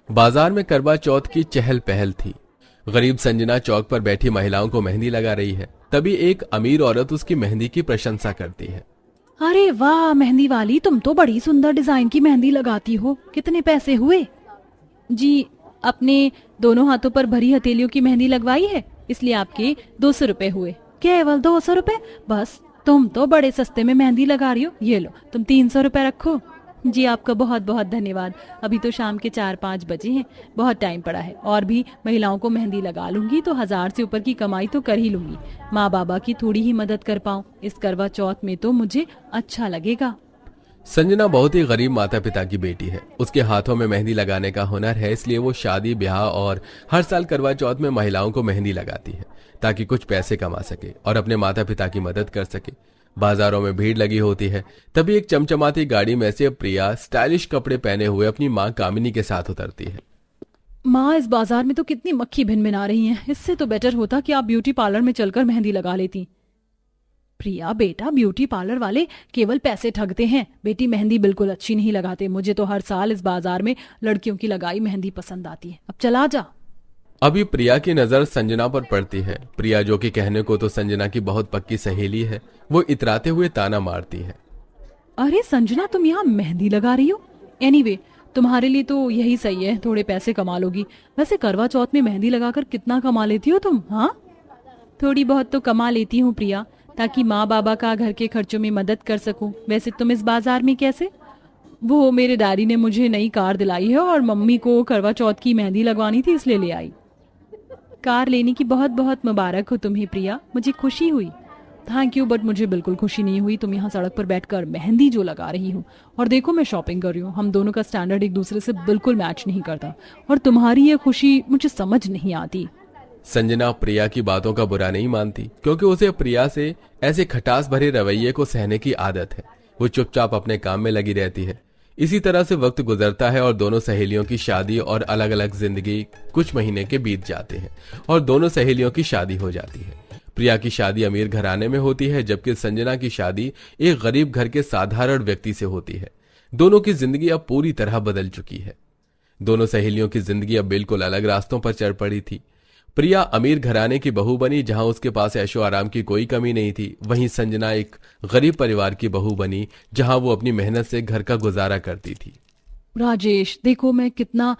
बाजार में करवा चौथ की चहल पहल थी। गरीब संजना चौक पर बैठी महिलाओं को मेहंदी लगा रही है। तभी एक अमीर औरत उसकी मेहंदी की प्रशंसा करती है। अरे वाह मेहंदी वाली, तुम तो बड़ी सुंदर डिजाइन की मेहंदी लगाती हो। कितने पैसे हुए? जी, अपने दोनों हाथों पर भरी हथेलियों की मेहंदी लगवाई है, इसलिए आपके 200 रुपए हुए। केवल 200 रुपए? बस, तुम तो बड़े सस्ते में मेहंदी लगा रही हो। ये लो, तुम 300 रुपए रखो। जी, आपका बहुत बहुत धन्यवाद। अभी तो शाम के 4-5 बजे हैं, बहुत टाइम पड़ा है। और भी महिलाओं को मेहंदी लगा लूंगी तो 1000 से ऊपर की कमाई तो कर ही लूंगी। माँ बाबा की थोड़ी ही मदद कर पाऊँ इस करवा चौथ में तो मुझे अच्छा लगेगा। संजना बहुत ही गरीब माता पिता की बेटी है। उसके हाथों में मेहंदी लगाने का हुनर है, इसलिए वो शादी ब्याह और हर साल करवा चौथ में महिलाओं को मेहंदी लगाती है ताकि कुछ पैसे कमा सके और अपने माता पिता की मदद कर सके। बाजारों में भीड़ लगी होती है। तभी एक चमचमाती गाड़ी में से प्रिया स्टाइलिश कपड़े पहने हुए अपनी माँ कामिनी के साथ उतरती है। माँ, इस बाजार में तो कितनी मक्खी भिनभिना रही हैं। इससे तो बेटर होता कि आप ब्यूटी पार्लर में चलकर मेहंदी लगा लेती। प्रिया बेटा, ब्यूटी पार्लर वाले केवल पैसे ठगते हैं। बेटी मेहंदी बिल्कुल अच्छी नहीं लगाते। मुझे तो हर साल इस बाजार में लड़कियों की लगाई मेहंदी पसंद आती है। अब चला जा। अभी प्रिया की नजर संजना पर पड़ती है। प्रिया, जो कि कहने को तो संजना की बहुत पक्की सहेली है, वो इतराते हुए ताना मारती है। अरे संजना, तुम यहाँ मेहंदी लगा रही हो? एनीवे, तुम्हारे लिए तो यही सही है, थोड़े पैसे कमा लोगी। वैसे करवा चौथ में मेहंदी लगाकर कितना कमा लेती हो तुम? हाँ, थोड़ी बहुत तो कमा लेती हूँ प्रिया, ताकि माँ बाबा का घर के खर्चों में मदद कर सकूं। वैसे तुम इस बाजार में कैसे? वो मेरे डैडी ने मुझे नई कार दिलाई है और मम्मी को करवा चौथ की मेहंदी लगवानी थी, इसलिए ले आई। कार लेने की बहुत बहुत मुबारक हो तुम्हें प्रिया, मुझे खुशी हुई। थैंक यू, बट मुझे बिल्कुल खुशी नहीं हुई। तुम यहाँ सड़क पर बैठकर मेहंदी जो लगा रही हो, और देखो मैं शॉपिंग कर रही हूँ। हम दोनों का स्टैंडर्ड एक दूसरे से बिल्कुल मैच नहीं करता, और तुम्हारी ये खुशी मुझे समझ नहीं आती। संजना प्रिया की बातों का बुरा नहीं मानती, क्योंकि उसे प्रिया से ऐसे खटास भरे रवैये को सहने की आदत है। वो चुपचाप अपने काम में लगी रहती है। इसी तरह से वक्त गुजरता है और दोनों सहेलियों की शादी और अलग अलग जिंदगी कुछ महीने के बीत जाते हैं और दोनों सहेलियों की शादी हो जाती है। प्रिया की शादी अमीर घराने में होती है, जबकि संजना की शादी एक गरीब घर के साधारण व्यक्ति से होती है। दोनों की जिंदगी अब पूरी तरह बदल चुकी है। दोनों सहेलियों की जिंदगी अब बिल्कुल अलग रास्तों पर चल पड़ी थी। प्रिया अमीर घराने की बहू बनी, जहां उसके पास ऐशो आराम की कोई कमी नहीं थी। वहीं संजना एक गरीब परिवार की बहू बनी, जहां वो अपनी मेहनत से घर का गुजारा करती थी। राजेश, देखो मैं कितना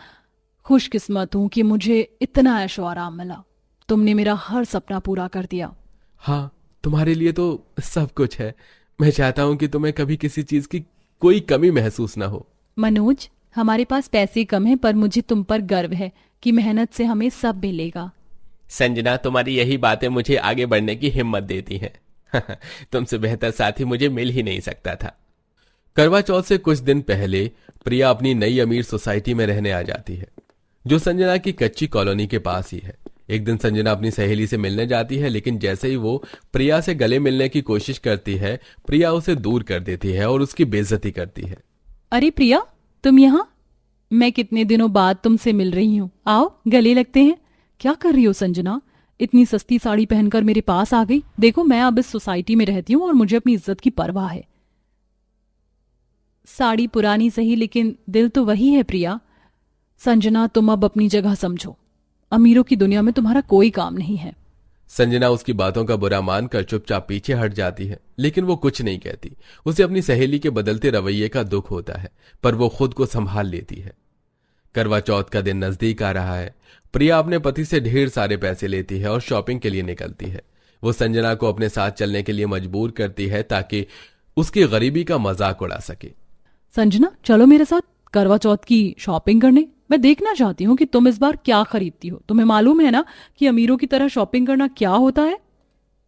खुशकिस्मत हूँ कि मुझे इतना ऐशो आराम मिला। तुमने मेरा हर सपना पूरा कर दिया। हाँ, तुम्हारे लिए तो सब कुछ है। मैं चाहता हूं कि तुम्हें कभी किसी चीज की कोई कमी महसूस ना हो। मनोज, हमारे पास पैसे कम हैं, पर मुझे तुम पर गर्व है कि मेहनत से हमें सब मिलेगा। संजना, तुम्हारी यही बातें मुझे आगे बढ़ने की हिम्मत देती हैं। तुमसे बेहतर साथी मुझे मिल ही नहीं सकता था। करवा चौथ से कुछ दिन पहले प्रिया अपनी नई अमीर सोसाइटी में रहने आ जाती है, जो संजना की कच्ची कॉलोनी के पास ही है। एक दिन संजना अपनी सहेली से मिलने जाती है, लेकिन जैसे ही वो प्रिया से गले मिलने की कोशिश करती है, प्रिया उसे दूर कर देती है और उसकी बेइज्जती करती है। अरे प्रिया, तुम यहाँ? मैं कितने दिनों बाद तुमसे मिल रही हूँ, आओ गले लगते हैं। क्या कर रही हो संजना? इतनी सस्ती साड़ी पहनकर मेरे पास आ गई। देखो, मैं अब इस सोसाइटी में रहती हूँ और मुझे अपनी इज्जत की परवाह है। साड़ी पुरानी सही, लेकिन दिल तो वही है प्रिया। संजना, तुम अब अपनी जगह समझो। अमीरों की दुनिया में तुम्हारा कोई काम नहीं है। संजना उसकी बातों का बुरा मानकर चुपचाप पीछे हट जाती है, लेकिन वो कुछ नहीं कहती। उसे अपनी सहेली के बदलते रवैये का दुख होता है, पर वो खुद को संभाल लेती है। करवा चौथ का दिन नजदीक आ रहा है। प्रिया अपने पति से ढेर सारे पैसे लेती है और शॉपिंग के लिए निकलती है। वो संजना को अपने साथ चलने के लिए मजबूर करती है ताकि उसकी गरीबी का मजाक उड़ा सके। संजना, चलो मेरे साथ करवा चौथ की शॉपिंग करने। मैं देखना चाहती हूँ कि तुम इस बार क्या खरीदती हो। तुम्हें मालूम है ना कि अमीरों की तरह शॉपिंग करना क्या होता है।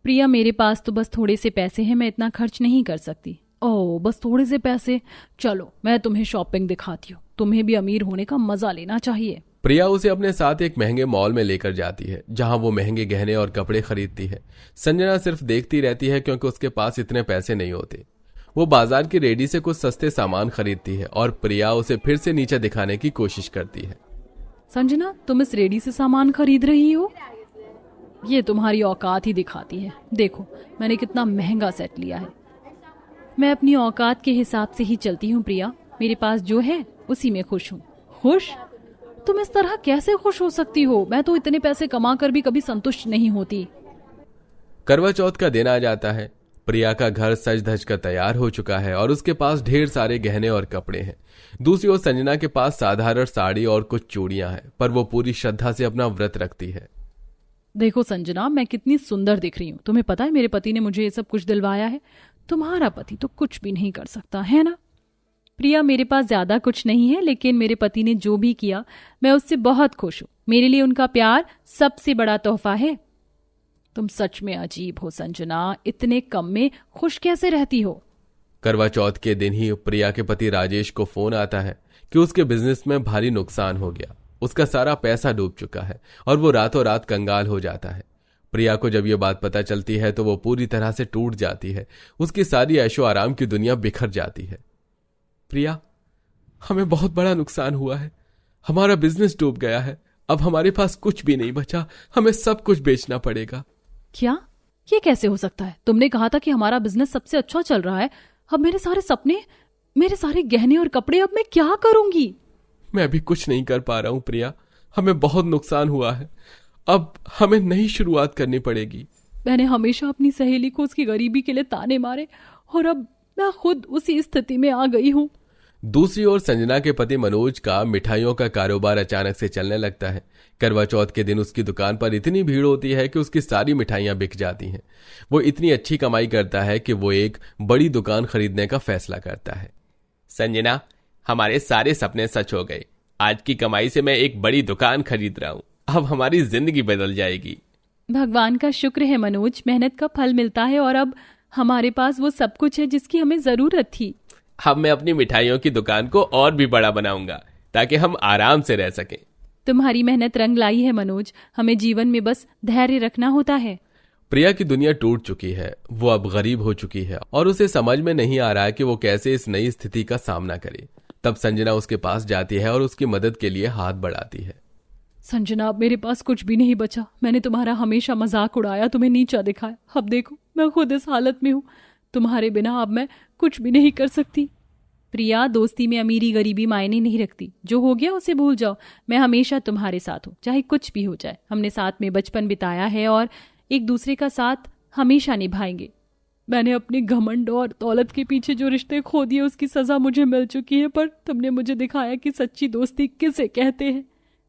प्रिया, मेरे पास तो बस थोड़े से पैसे हैं, मैं इतना खर्च नहीं कर सकती। ओह, बस थोड़े से पैसे? चलो मैं तुम्हें शॉपिंग दिखाती हूँ। तुम्हें भी अमीर होने का मजा लेना चाहिए। प्रिया उसे अपने साथ एक महंगे मॉल में लेकर जाती है, जहां वो महंगे गहने और कपड़े खरीदती है। संजना सिर्फ देखती रहती है, क्योंकि उसके पास इतने पैसे नहीं होते। वो बाजार की रेडी से कुछ सस्ते सामान खरीदती है और प्रिया उसे फिर से नीचे दिखाने की कोशिश करती है। संजना, तुम इस रेडी से सामान खरीद रही हो? ये तुम्हारी औकात ही दिखाती है। देखो मैंने कितना महंगा सेट लिया है। मैं अपनी औकात के हिसाब से ही चलती हूँ प्रिया। मेरे पास जो है उसी में खुश हूँ। खुश? तुम इस तरह कैसे खुश हो सकती हो? मैं तो इतने पैसे कमा कर भी कभी संतुष्ट नहीं होती। करवा चौथ का दिन आ जाता है। प्रिया का घर सज धज कर तैयार हो चुका है और उसके पास ढेर सारे गहने और कपड़े हैं। दूसरी ओर संजना के पास साधारण साड़ी और कुछ चूड़ियां हैं, पर वो पूरी श्रद्धा से अपना व्रत रखती है। देखो संजना, मैं कितनी सुंदर दिख रही हूँ। तुम्हें पता है मेरे पति ने मुझे ये सब कुछ दिलवाया है। तुम्हारा पति तो कुछ भी नहीं कर सकता है ना? प्रिया, मेरे पास ज्यादा कुछ नहीं है, लेकिन मेरे पति ने जो भी किया मैं उससे बहुत खुश हूँ। मेरे लिए उनका प्यार सबसे बड़ा तोहफा है। तुम सच में अजीब हो संजना, इतने कम में खुश कैसे रहती हो? करवा चौथ के दिन ही प्रिया के पति राजेश को फोन आता है कि उसके बिजनेस में भारी नुकसान हो गया। उसका सारा पैसा डूब चुका है और वो रातों रात कंगाल हो जाता है। प्रिया को जब ये बात पता चलती है तो वो पूरी तरह से टूट जाती है। उसकी सारी ऐशो आराम की दुनिया बिखर जाती है। प्रिया, हमें बहुत बड़ा नुकसान हुआ है। हमारा बिजनेस डूब गया है। अब हमारे पास कुछ भी नहीं बचा। हमें सब कुछ बेचना पड़ेगा। क्या? ये कैसे हो सकता है? तुमने कहा था कि हमारा बिजनेस सबसे अच्छा चल रहा है। अब मेरे सारे सपने, मेरे सारे गहने और कपड़े, अब मैं क्या करूंगी? मैं भी कुछ नहीं कर पा रहा हूं प्रिया। हमें बहुत नुकसान हुआ है। अब हमें नई शुरुआत करनी पड़ेगी। मैंने हमेशा अपनी सहेली को उसकी गरीबी के लिए ताने मारे और अब मैं खुद उसी स्थिति में आ गई हूँ। दूसरी ओर संजना के पति मनोज का मिठाइयों का कारोबार अचानक से चलने लगता है। करवा चौथ के दिन उसकी दुकान पर इतनी भीड़ होती है कि उसकी सारी मिठाइयां बिक जाती हैं। वो इतनी अच्छी कमाई करता है कि वो एक बड़ी दुकान खरीदने का फैसला करता है। संजना, हमारे सारे सपने सच हो गए। आज की कमाई से मैं एक बड़ी दुकान खरीद रहा हूँ। अब हमारी जिंदगी बदल जाएगी। भगवान का शुक्र है मनोज, मेहनत का फल मिलता है और अब हमारे पास वो सब कुछ है जिसकी हमें जरूरत थी। अब मैं अपनी मिठाइयों की दुकान को और भी बड़ा बनाऊंगा ताकि हम आराम से रह सकें। तुम्हारी मेहनत रंग लाई है मनोज। हमें जीवन में बस धैर्य रखना होता है। प्रिया की दुनिया टूट चुकी है। वो अब गरीब हो चुकी है और उसे समझ में नहीं आ रहा है कि वो कैसे इस नई स्थिति का सामना करे। तब संजना उसके पास जाती है और उसकी मदद के लिए हाथ बढ़ाती है। संजना, अब मेरे पास कुछ भी नहीं बचा। मैंने तुम्हारा हमेशा मजाक उड़ाया, तुम्हें नीचा दिखाया। अब देखो मैं खुद इस हालत में हूँ। तुम्हारे बिना अब मैं कुछ भी नहीं कर सकती। प्रिया, दोस्ती में अमीरी गरीबी मायने नहीं रखती। जो हो गया उसे भूल जाओ। मैं हमेशा तुम्हारे साथ हूँ, चाहे कुछ भी हो जाए। हमने साथ में बचपन बिताया है और एक दूसरे का साथ हमेशा निभाएंगे। मैंने अपने घमंड और दौलत के पीछे जो रिश्ते खो दिए उसकी सजा मुझे मिल चुकी है, पर तुमने मुझे दिखाया कि सच्ची दोस्ती किसे कहते हैं।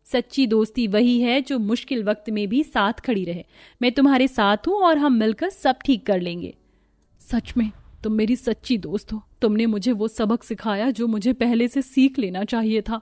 सच्ची दोस्ती वही है जो मुश्किल वक्त में भी साथ खड़ी रहे। मैं तुम्हारे साथ हूँ और हम मिलकर सब ठीक कर लेंगे। सच में तुम मेरी सच्ची दोस्त हो। तुमने मुझे वो सबक सिखाया जो मुझे पहले से सीख लेना चाहिए था।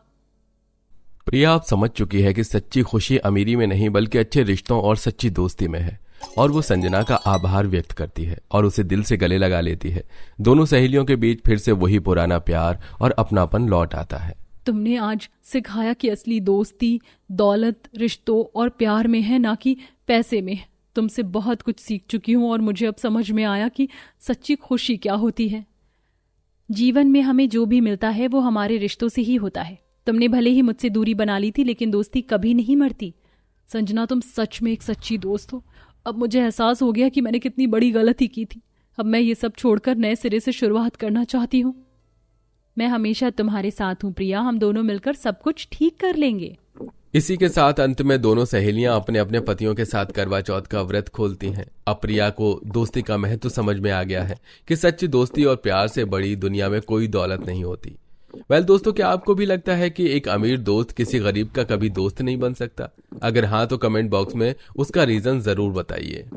प्रिया अब समझ चुकी है कि सच्ची खुशी अमीरी में नहीं बल्कि अच्छे रिश्तों और सच्ची दोस्ती में है और वो संजना का आभार व्यक्त करती है और उसे दिल से गले लगा लेती है। दोनों सहेलियों के बीच फिर से वही पुराना प्यार और अपनापन लौट आता है। तुमने आज सिखाया कि असली दोस्ती दौलत, रिश्तों और प्यार में है, ना कि पैसे में। तुमसे बहुत कुछ सीख चुकी हूँ और मुझे अब समझ में आया कि सच्ची खुशी क्या होती है। जीवन में हमें जो भी मिलता है वो हमारे रिश्तों से ही होता है। तुमने भले ही मुझसे दूरी बना ली थी, लेकिन दोस्ती कभी नहीं मरती। संजना, तुम सच में एक सच्ची दोस्त हो। अब मुझे एहसास हो गया कि मैंने कितनी बड़ी गलती की थी। अब मैं ये सब छोड़कर नए सिरे से शुरुआत करना चाहती हूँ। मैं हमेशा तुम्हारे साथ हूँ प्रिया। हम दोनों मिलकर सब कुछ ठीक कर लेंगे। इसी के साथ अंत में दोनों सहेलियां अपने अपने पतियों के साथ करवा चौथ का व्रत खोलती हैं। अब प्रिया को दोस्ती का महत्व समझ में आ गया है कि सच्ची दोस्ती और प्यार से बड़ी दुनिया में कोई दौलत नहीं होती। वेल दोस्तों, क्या आपको भी लगता है कि एक अमीर दोस्त किसी गरीब का कभी दोस्त नहीं बन सकता? अगर हाँ तो कमेंट बॉक्स में उसका रीजन जरूर बताइए।